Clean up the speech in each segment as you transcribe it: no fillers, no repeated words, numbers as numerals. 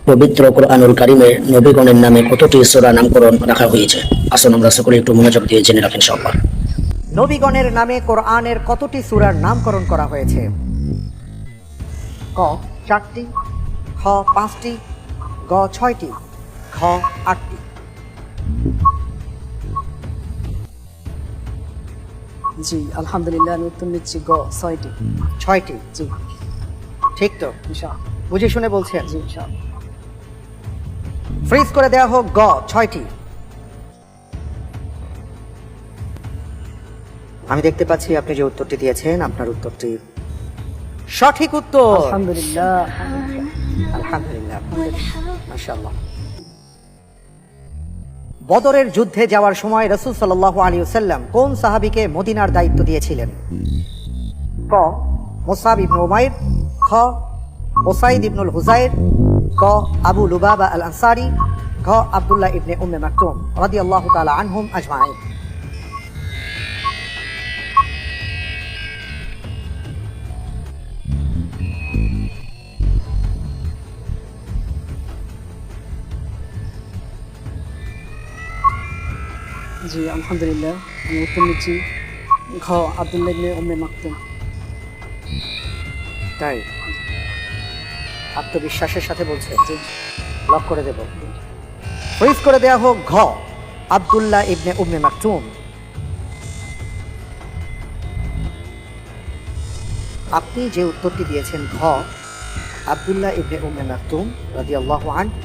পবিত্র কোরআনুল কারিমে নবীগণের নামে কতটি সূরা নামকরণ রাখা হয়েছে? আসুন আমরা সকলে একটু মনোযোগ দিয়ে জেনে রাখেন সবার। নবীগণের নামে কোরআনের কতটি সূরার নামকরণ করা হয়েছে? ক 4টি, খ 5টি, গ 6টি, ঘ 8টি। জি আলহামদুলিল্লাহ, আমি উত্তর নিচ্ছি গ 6টি। 6টি? জি ঠিক তো? ইনশাআল্লাহ। বুঝে শুনে বলছেন? জি ইনশাআল্লাহ। ফ্রিজ করে দেওয়া হোক গ 6টি। আমি দেখতে পাচ্ছি আপনি যে উত্তরটি দিয়েছেন আপনার উত্তরটি সঠিক উত্তর। আলহামদুলিল্লাহ। আলহামদুলিল্লাহ, মাশাআল্লাহ। বদরের যুদ্ধে যাওয়ার সময় রাসূল সাল্লাল্লাহু আলাইহি ওয়াসাল্লাম কোন সাহাবীকে মদিনার দায়িত্ব দিয়েছিলেন? ক মুসআব ইবনে উমাইর, খ উসাইদ ইবনুল হুযাইর, ক আবু লুবাবা আল আনসারী, ঘ আব্দুল্লাহ ইবনে উম্মে মাকতুম রাদিয়াল্লাহু তাআলা আনহুম আজমাইন। জি আলহামদুলিল্লাহ, আমি উত্তর নিচ্ছি ঘ আব্দুল্লাহ ইবনে উম্মে মাকতুম। তাই আত্মবিশ্বাসের সাথে বলছে? জি লক করে দেব। ফ্রিজ করে দেয়া হোক ঘ আব্দুল্লাহ ইবনে উম্মে মাকতুম। আপনি যে উত্তরটি দিয়েছেন ঘ আব্দুল্লাহ ইবনে উম্মে মাকতুম রাদিয়াল্লাহু আনহু,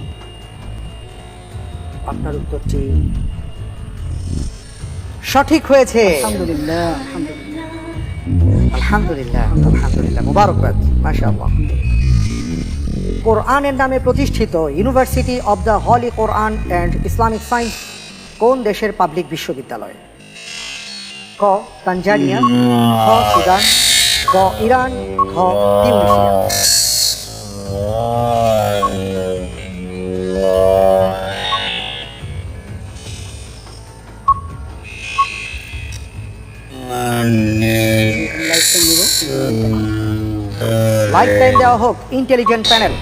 আপনার উত্তরটি সঠিক হয়েছে। আলহামদুলিল্লাহ। আলহামদুলিল্লাহ। আলহামদুলিল্লাহ, আলহামদুলিল্লাহ, মুবারকবাদ, মাশাআল্লাহ। কোরআনের নামে প্রতিষ্ঠিত university of the Holi Quran and Islamic science কোন দেশের পাবলিক বিশ্ববিদ্যালয়? ক তানজানিয়া, খ সুদান, গ ইরান, ঘ তিউনিসিয়া। লাইফ টাইম দেওয়া হোক intelligent panel.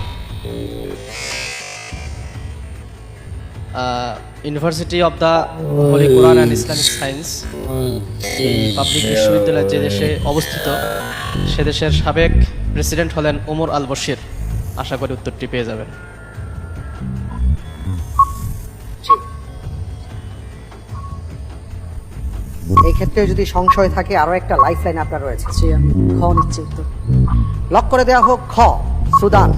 University of the Holi Quran and Islamic science এই পাবলিক বিশ্ববিদ্যালয় যে দেশে অবস্থিত সে দেশের সাবেক প্রেসিডেন্ট হলেন ওমর আল বশির। আশা করি উত্তরটি পেয়ে যাবেন। এই ক্ষেত্রে যদি সংশয় থাকে আরো একটা লাইফ লাইন আপনার রয়েছে। জি আমি ঘ নিচ্ছি উত্তর। লক করে দেওয়া হোক খ সুদান।